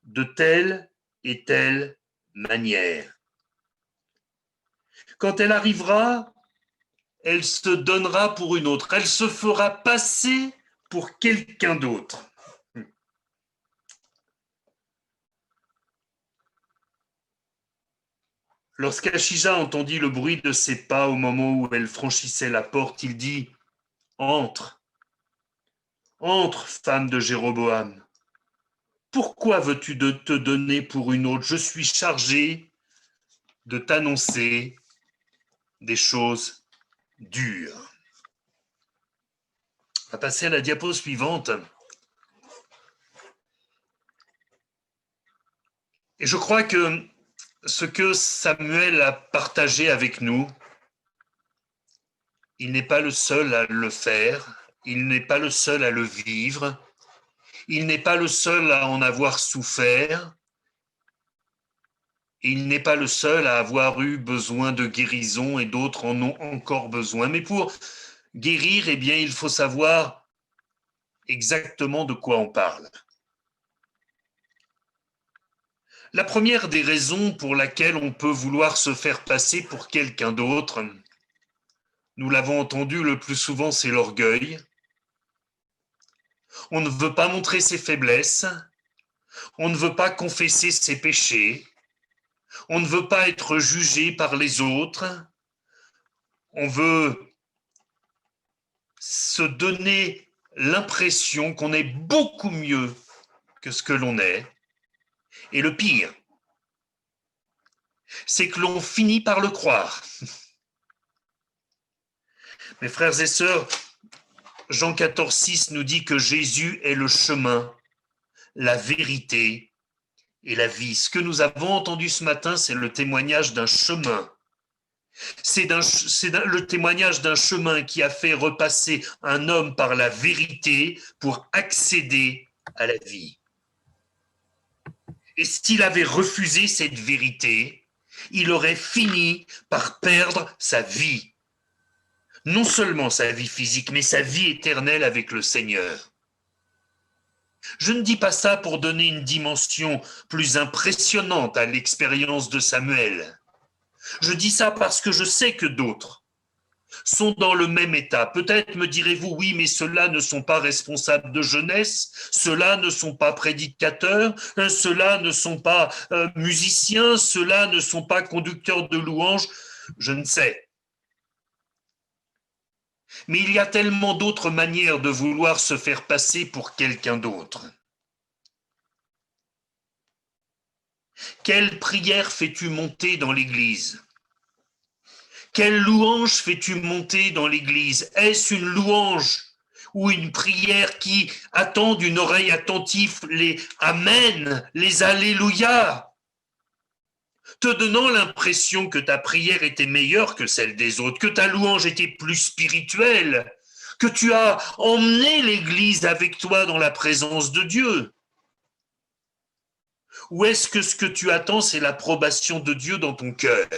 de telle et telle manière. Quand elle arrivera, elle se donnera pour une autre. Elle se fera passer pour quelqu'un d'autre. Lorsqu'Achija entendit le bruit de ses pas au moment où elle franchissait la porte, il dit « Entre, entre, femme de Jéroboam. Pourquoi veux-tu te donner pour une autre? Je suis chargé de t'annoncer des choses dures. » On va passer à la diapo suivante. Et je crois que ce que Samuel a partagé avec nous, il n'est pas le seul à le faire, il n'est pas le seul à le vivre, il n'est pas le seul à en avoir souffert, il n'est pas le seul à avoir eu besoin de guérison et d'autres en ont encore besoin. Mais pour guérir, eh bien, il faut savoir exactement de quoi on parle. La première des raisons pour laquelle on peut vouloir se faire passer pour quelqu'un d'autre, nous l'avons entendu le plus souvent, c'est l'orgueil. On ne veut pas montrer ses faiblesses, on ne veut pas confesser ses péchés, on ne veut pas être jugé par les autres, on veut se donner l'impression qu'on est beaucoup mieux que ce que l'on est. Et le pire, c'est que l'on finit par le croire. Mes frères et sœurs, Jean 14,6 nous dit que Jésus est le chemin, la vérité et la vie. Ce que nous avons entendu ce matin, c'est le témoignage d'un chemin. C'est le témoignage d'un chemin qui a fait repasser un homme par la vérité pour accéder à la vie. Et s'il avait refusé cette vérité, il aurait fini par perdre sa vie. Non seulement sa vie physique, mais sa vie éternelle avec le Seigneur. Je ne dis pas ça pour donner une dimension plus impressionnante à l'expérience de Samuel. Je dis ça parce que je sais que d'autres sont dans le même état. Peut-être me direz-vous, oui, mais ceux-là ne sont pas responsables de jeunesse, ceux-là ne sont pas prédicateurs, ceux-là ne sont pas musiciens, ceux-là ne sont pas conducteurs de louanges. Je ne sais. Mais il y a tellement d'autres manières de vouloir se faire passer pour quelqu'un d'autre. Quelle prière fais-tu monter dans l'église? Quelle louange fais-tu monter dans l'église? Est-ce une louange ou une prière qui attend d'une oreille attentive les Amen, les Alléluia, te donnant l'impression que ta prière était meilleure que celle des autres, que ta louange était plus spirituelle, que tu as emmené l'église avec toi dans la présence de Dieu? Ou est-ce que ce que tu attends, c'est l'approbation de Dieu dans ton cœur?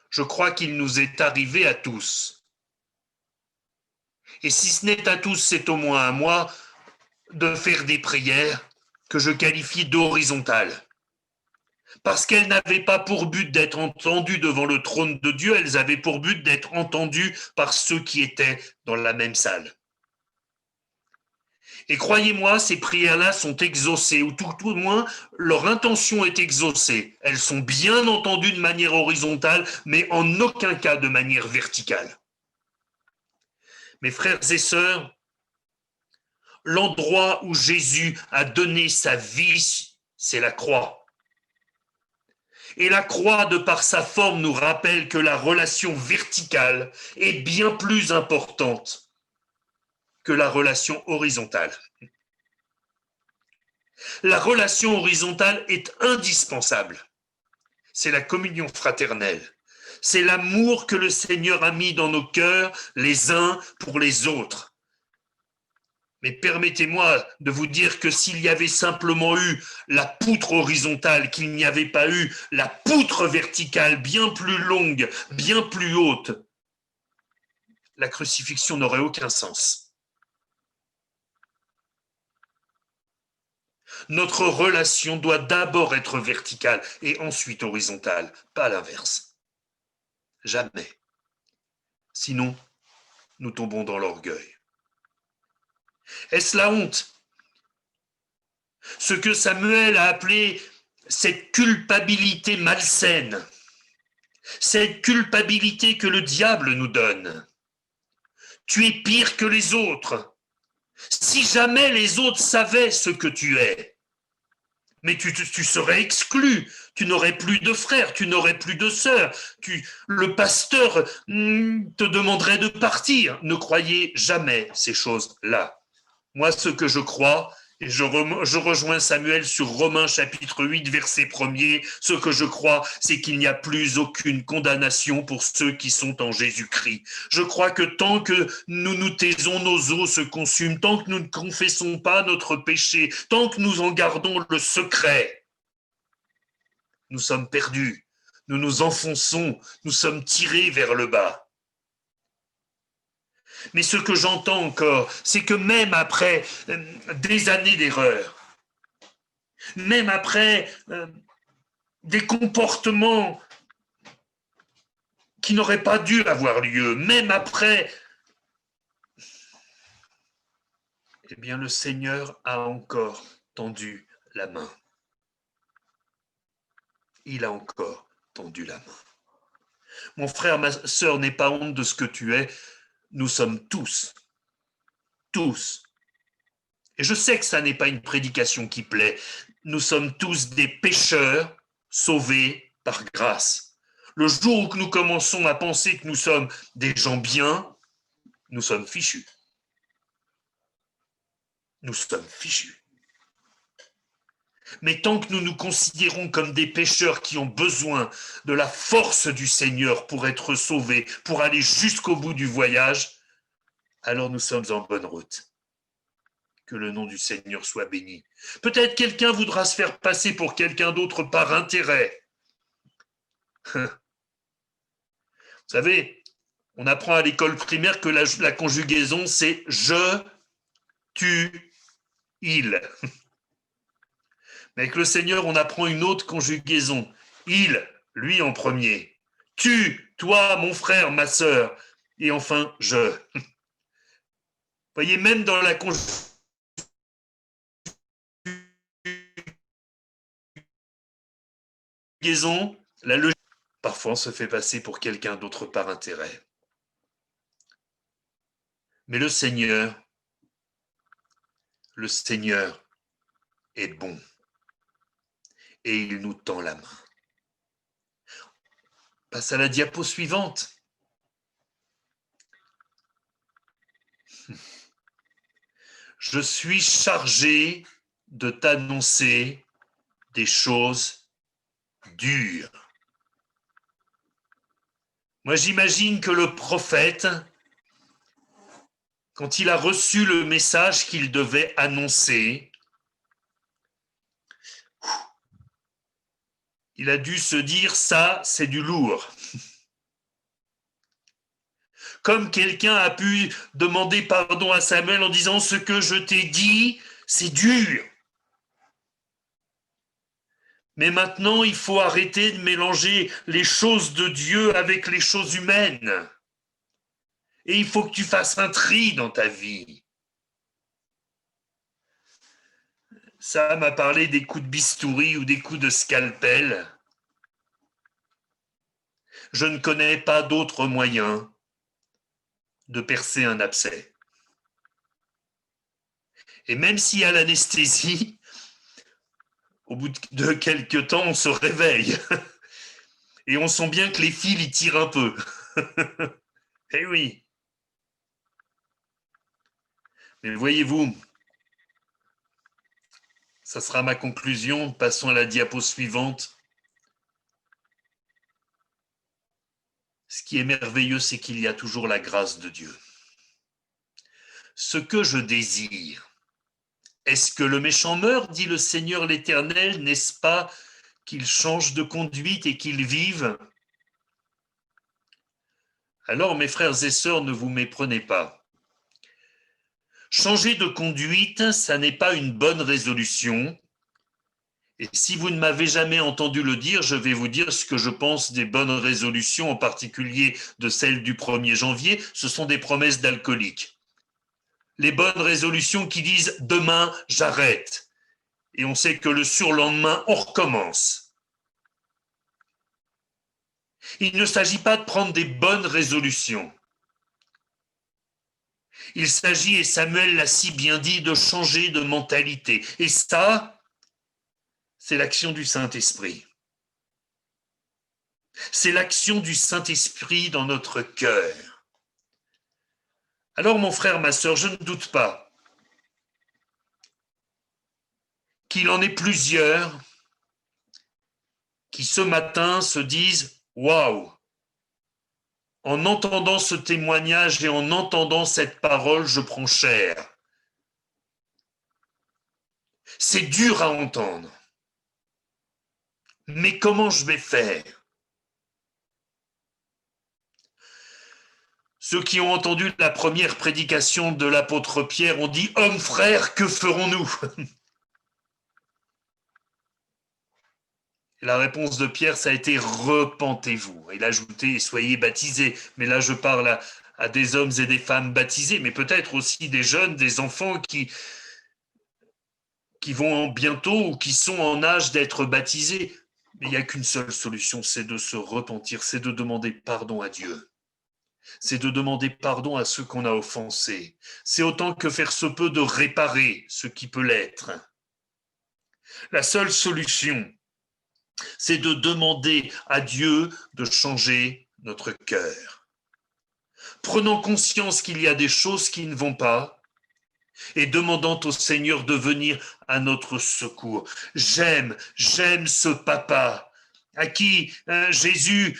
Je crois qu'il nous est arrivé à tous. Et si ce n'est à tous, c'est au moins à moi de faire des prières que je qualifie d'horizontales. Parce qu'elles n'avaient pas pour but d'être entendues devant le trône de Dieu, elles avaient pour but d'être entendues par ceux qui étaient dans la même salle. Et croyez-moi, ces prières-là sont exaucées, ou tout au moins, leur intention est exaucée. Elles sont bien entendues de manière horizontale, mais en aucun cas de manière verticale. Mes frères et sœurs, L'endroit où Jésus a donné sa vie, c'est la croix. Et la croix, de par sa forme, nous rappelle que la relation verticale est bien plus importante que la relation horizontale. La relation horizontale est indispensable. C'est la communion fraternelle. C'est l'amour que le Seigneur a mis dans nos cœurs les uns pour les autres. Mais permettez-moi de vous dire que s'il y avait simplement eu la poutre horizontale, qu'il n'y avait pas eu la poutre verticale bien plus longue, bien plus haute, la crucifixion n'aurait aucun sens. Notre relation doit d'abord être verticale et ensuite horizontale, pas l'inverse. Jamais. Sinon, nous tombons dans l'orgueil. Est-ce la honte? Ce que Samuel a appelé cette culpabilité malsaine, cette culpabilité que le diable nous donne. Tu es pire que les autres. Si jamais les autres savaient ce que tu es, mais tu serais exclu, tu n'aurais plus de frères, tu n'aurais plus de sœurs, le pasteur te demanderait de partir. Ne croyez jamais ces choses-là. Moi, ce que je crois, et je rejoins Samuel sur Romains chapitre 8, verset 1er, ce que je crois, c'est qu'il n'y a plus aucune condamnation pour ceux qui sont en Jésus-Christ. Je crois que tant que nous nous taisons, nos os se consument, tant que nous ne confessons pas notre péché, tant que nous en gardons le secret, nous sommes perdus, nous nous enfonçons, nous sommes tirés vers le bas. Mais ce que j'entends encore, c'est que même après des années d'erreur, même après des comportements qui n'auraient pas dû avoir lieu, même après, eh bien le Seigneur a encore tendu la main. Il a encore tendu la main. Mon frère, ma sœur, n'aie pas honte de ce que tu es. Nous sommes tous, et je sais que ça n'est pas une prédication qui plaît, nous sommes tous des pécheurs sauvés par grâce. Le jour où nous commençons à penser que nous sommes des gens bien, nous sommes fichus. Nous sommes fichus. Mais tant que nous nous considérons comme des pécheurs qui ont besoin de la force du Seigneur pour être sauvés, pour aller jusqu'au bout du voyage, alors nous sommes en bonne route. Que le nom du Seigneur soit béni. Peut-être quelqu'un voudra se faire passer pour quelqu'un d'autre par intérêt. Vous savez, on apprend à l'école primaire que la conjugaison, c'est je, tu, il. Mais avec le Seigneur, on apprend une autre conjugaison. Il, lui en premier. Tu, toi, mon frère, ma sœur. Et enfin, je. Vous voyez, même dans la conjugaison, la logique, parfois on se fait passer pour quelqu'un d'autre par intérêt. Mais le Seigneur est bon. Et il nous tend la main. Passe à la diapo suivante. Je suis chargé de t'annoncer des choses dures. Moi, j'imagine que le prophète, quand il a reçu le message qu'il devait annoncer, il a dû se dire, ça, c'est du lourd. Comme quelqu'un a pu demander pardon à Samuel en disant, ce que je t'ai dit, c'est dur. Mais maintenant, il faut arrêter de mélanger les choses de Dieu avec les choses humaines. Et il faut que tu fasses un tri dans ta vie. Ça m'a parlé des coups de bistouri ou des coups de scalpel. Je ne connais pas d'autre moyen de percer un abcès. Et même s'il y a l'anesthésie, au bout de quelques temps, on se réveille. Et on sent bien que les fils, ils tirent un peu. Eh oui. Mais voyez-vous, ça sera ma conclusion. Passons à la diapo suivante. Ce qui est merveilleux, c'est qu'il y a toujours la grâce de Dieu. Ce que je désire, est-ce que le méchant meurt, dit le Seigneur l'Éternel, n'est-ce pas qu'il change de conduite et qu'il vive? Alors, mes frères et sœurs, ne vous méprenez pas. Changer de conduite, ça n'est pas une bonne résolution. Et si vous ne m'avez jamais entendu le dire, je vais vous dire ce que je pense des bonnes résolutions, en particulier de celles du 1er janvier. Ce sont des promesses d'alcooliques. Les bonnes résolutions qui disent « demain, j'arrête ». Et on sait que le surlendemain, on recommence. Il ne s'agit pas de prendre des bonnes résolutions. Il s'agit, et Samuel l'a si bien dit, de changer de mentalité. Et ça, c'est l'action du Saint-Esprit. C'est l'action du Saint-Esprit dans notre cœur. Alors, mon frère, ma sœur, je ne doute pas qu'il en ait plusieurs qui ce matin se disent « Waouh !» En entendant ce témoignage et en entendant cette parole, je prends cher. C'est dur à entendre. Mais comment je vais faire? Ceux qui ont entendu la première prédication de l'apôtre Pierre ont dit « Hommes frères, que ferons-nous » La réponse de Pierre, ça a été « Repentez-vous ». Il a ajouté « Soyez baptisés ». Mais là, je parle à des hommes et des femmes baptisés, mais peut-être aussi des jeunes, des enfants qui vont bientôt ou qui sont en âge d'être baptisés. Mais il n'y a qu'une seule solution, c'est de se repentir, c'est de demander pardon à Dieu. C'est de demander pardon à ceux qu'on a offensés. C'est autant que faire se peut de réparer ce qui peut l'être. La seule solution, c'est de demander à Dieu de changer notre cœur. Prenant conscience qu'il y a des choses qui ne vont pas et demandant au Seigneur de venir à notre secours. J'aime ce papa à qui Jésus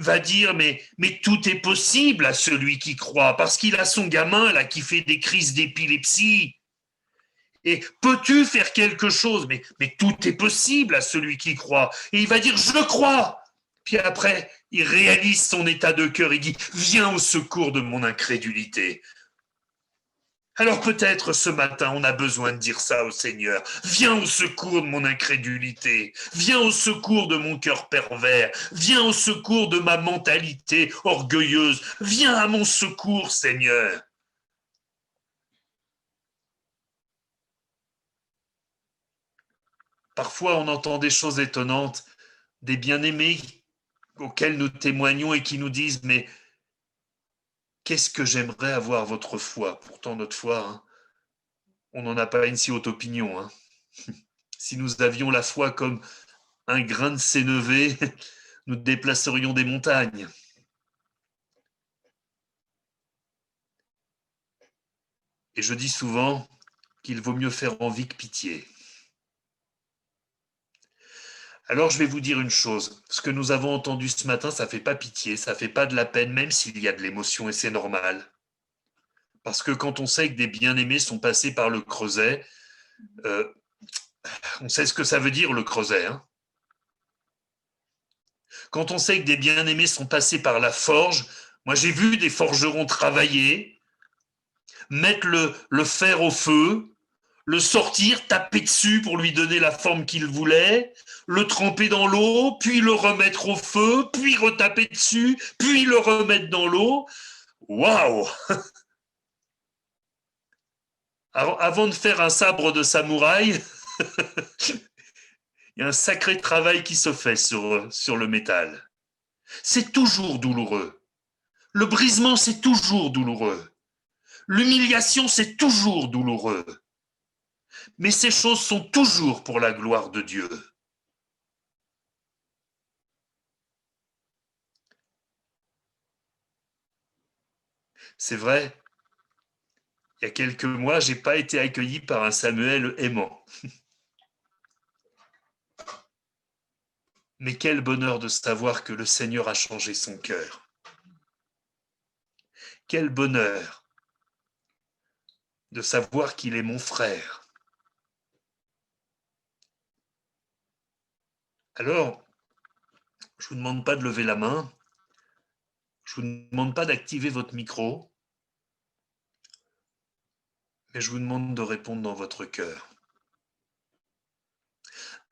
va dire mais tout est possible à celui qui croit, parce qu'il a son gamin là qui fait des crises d'épilepsie. Et peux-tu faire quelque chose? Mais tout est possible à celui qui croit. Et il va dire je crois. Puis après, il réalise son état de cœur et dit viens au secours de mon incrédulité. Alors peut-être ce matin, on a besoin de dire ça au Seigneur. Viens au secours de mon incrédulité. Viens au secours de mon cœur pervers. Viens au secours de ma mentalité orgueilleuse. Viens à mon secours, Seigneur. Parfois, on entend des choses étonnantes, des bien-aimés auxquels nous témoignons et qui nous disent « Mais qu'est-ce que j'aimerais avoir votre foi ?» Pourtant, notre foi, on n'en a pas une si haute opinion. Si nous avions la foi comme un grain de sénévé, nous déplacerions des montagnes. Et je dis souvent qu'il vaut mieux faire envie que pitié. Alors je vais vous dire une chose, ce que nous avons entendu ce matin, ça ne fait pas pitié, ça ne fait pas de la peine, même s'il y a de l'émotion, et c'est normal. Parce que quand on sait que des bien-aimés sont passés par le creuset, on sait ce que ça veut dire le creuset. Quand on sait que des bien-aimés sont passés par la forge, moi j'ai vu des forgerons travailler, mettre le fer au feu, le sortir, taper dessus pour lui donner la forme qu'il voulait, le tremper dans l'eau, puis le remettre au feu, puis retaper dessus, puis le remettre dans l'eau. Waouh! Avant de faire un sabre de samouraï, il y a un sacré travail qui se fait sur le métal. C'est toujours douloureux. Le brisement, c'est toujours douloureux. L'humiliation, c'est toujours douloureux. Mais ces choses sont toujours pour la gloire de Dieu. C'est vrai, il y a quelques mois, je n'ai pas été accueilli par un Samuel aimant. Mais quel bonheur de savoir que le Seigneur a changé son cœur. Quel bonheur de savoir qu'il est mon frère. Alors, je ne vous demande pas de lever la main, je ne vous demande pas d'activer votre micro, mais je vous demande de répondre dans votre cœur.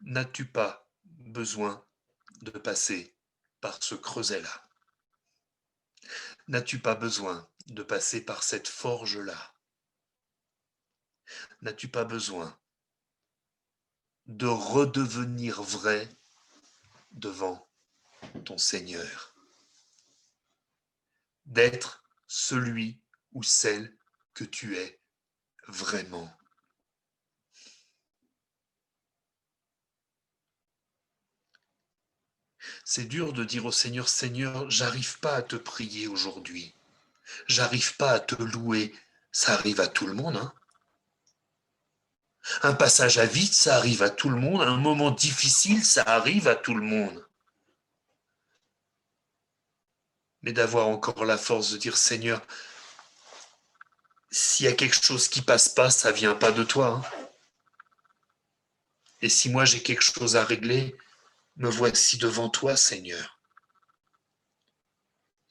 N'as-tu pas besoin de passer par ce creuset-là? N'as-tu pas besoin de passer par cette forge-là? N'as-tu pas besoin de redevenir vrai devant ton Seigneur? D'être celui ou celle que tu es vraiment. C'est dur de dire au Seigneur, Seigneur, j'arrive pas à te prier aujourd'hui. J'arrive pas à te louer. Ça arrive à tout le monde, hein. Un passage à vide, ça arrive à tout le monde. Un moment difficile, ça arrive à tout le monde. Mais d'avoir encore la force de dire, Seigneur, s'il y a quelque chose qui passe pas, ça vient pas de toi, hein. Et si moi j'ai quelque chose à régler, me voici devant toi, Seigneur.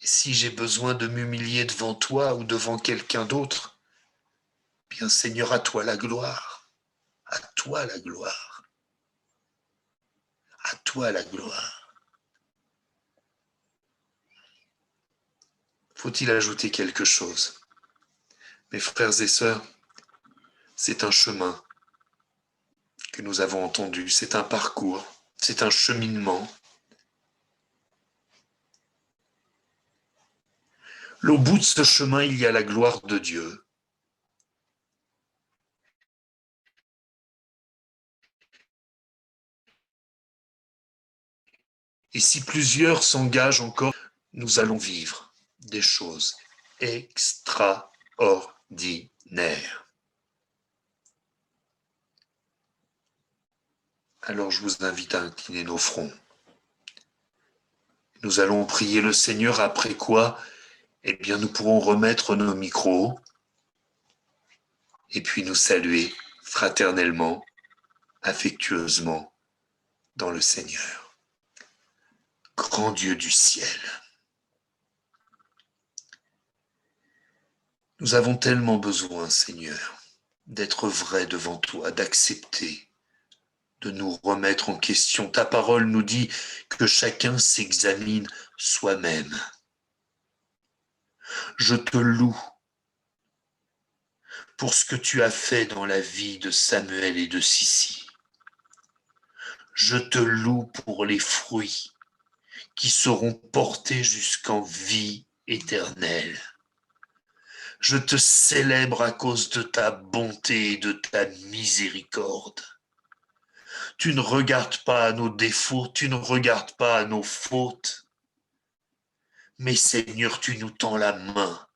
Et si j'ai besoin de m'humilier devant toi ou devant quelqu'un d'autre, bien Seigneur, à toi la gloire. À toi la gloire. À toi la gloire. Faut-il ajouter quelque chose? Mes frères et sœurs, c'est un chemin que nous avons entendu, c'est un parcours, c'est un cheminement. Au bout de ce chemin, il y a la gloire de Dieu. Et si plusieurs s'engagent encore, nous allons vivre des choses extraordinaires. Alors je vous invite à incliner nos fronts. Nous allons prier le Seigneur, après quoi, eh bien, nous pourrons remettre nos micros et puis nous saluer fraternellement, affectueusement dans le Seigneur. Grand Dieu du ciel, nous avons tellement besoin, Seigneur, d'être vrais devant toi, d'accepter, de nous remettre en question. Ta parole nous dit que chacun s'examine soi-même. Je te loue pour ce que tu as fait dans la vie de Samuel et de Sissi. Je te loue pour les fruits qui seront portés jusqu'en vie éternelle. Je te célèbre à cause de ta bonté et de ta miséricorde. Tu ne regardes pas à nos défauts, tu ne regardes pas à nos fautes. Mais Seigneur, tu nous tends la main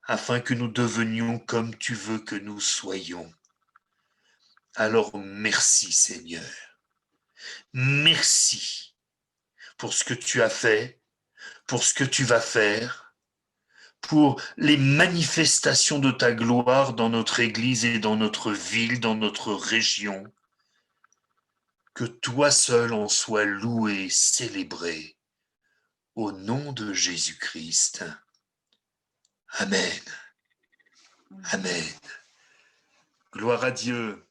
afin que nous devenions comme tu veux que nous soyons. Alors merci Seigneur. Merci pour ce que tu as fait, pour ce que tu vas faire, pour les manifestations de ta gloire dans notre Église et dans notre ville, dans notre région. Que toi seul en sois loué, célébré, au nom de Jésus-Christ. Amen. Amen. Gloire à Dieu.